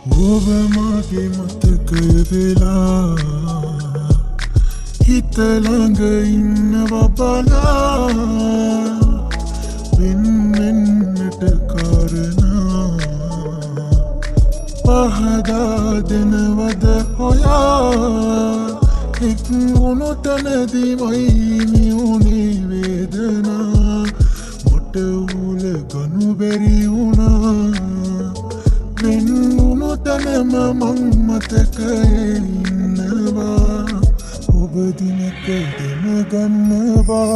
ඔබ මගේ මතකය වෙලා හිත ළඟ ඉන්නවා බලා වෙන්නට කාරණා පහදා දෙනවද හොයා එක් වුණු තැනදීමයි මියුනේ වේදනා මට උල ගනු බැරි වුණා වෙන්නුණු තැනම මං මතකයේ ඉන්නවා ඔබ දිනක දැනගන්නවා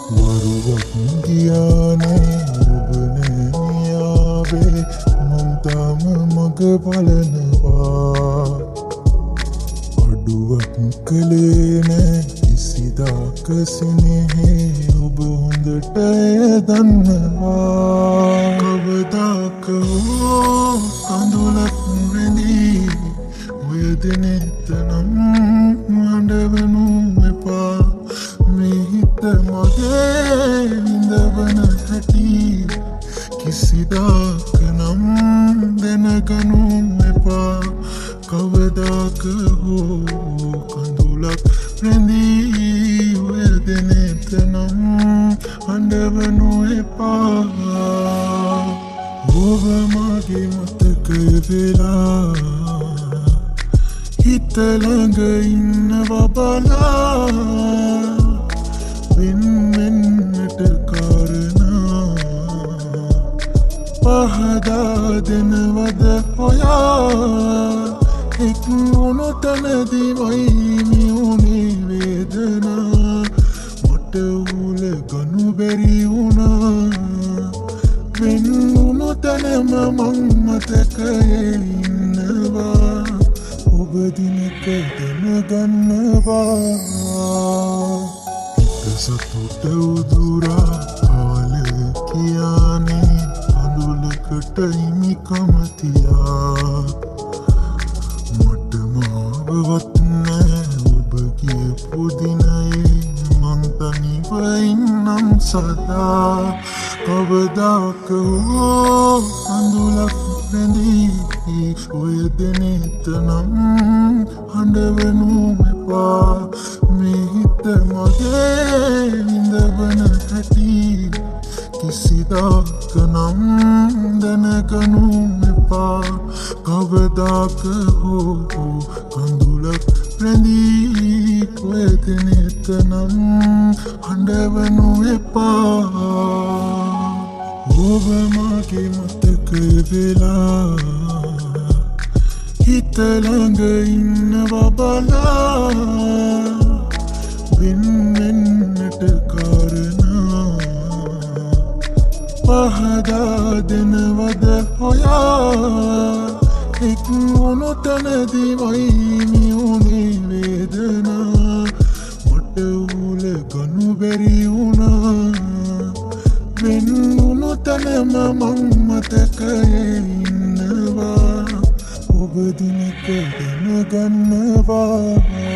වරුවක් ගියානේ ඔබ නැනියාවේ මං තාම මග බලනවා අඩුවක් කළේ නෑ කිසිදාක සිනෙහේ ඔබ හොඳට දන්නවා කවදාක හෝ කඳුලක් රැඳී ඔය දෙනෙත් නම් අඬවනු එපා මෙහිත මගේ විඳවන හැටි කිසිදාක නම් දැනගනු එපා කවදාක හෝ කඳුලක් රැඳී ඔය දෙනෙත නම් අඬවනු එපා ඔබ මගේ මතකය වෙලා හිත ළඟ ඉන්නවා බලා වෙන්නට කාරණා පහදා දෙනවද හොයා එක් වුණු තැනදීමයි මියුනේ වේදනා මට උල ගනු බැරි වුණා වෙන්නුණු තැනම මං මතකයේ ඉන්නවා ඔබ දිනක දැනගන්නවා සතුට උදුරා කාල කියානේ අඳුලකට හිමිකම තියා මට මාවවත් නෑ ඔබ කියපු දිනයේ මං තනිව ඉන්නම් සදා කවදාක හෝ අඳුලක් රැඳී ඔය දෙනෙත නම් අඬවනු එපා මෙහිත මගේ විඳවන හැටි කිසිදාක නම් දැනගනු එපා කවදාක හෝ කඳුලක් රැඳී ඔය දෙනෙත නම් අඬවනු එපා ඔබ මගේ මතකය වෙලා හිත ළඟ ඉන්නවා බලා වෙන්නට කාරණා පහදා දෙනවද හොයා එක් වුණු තැනදීමයි මියුනේ වේදනා මට උල ගනු බැරි වුණා වෙන්නුණු තැනම මං මතකයේ ඉන්නවා ඔබ දිනක දැනගන්නවා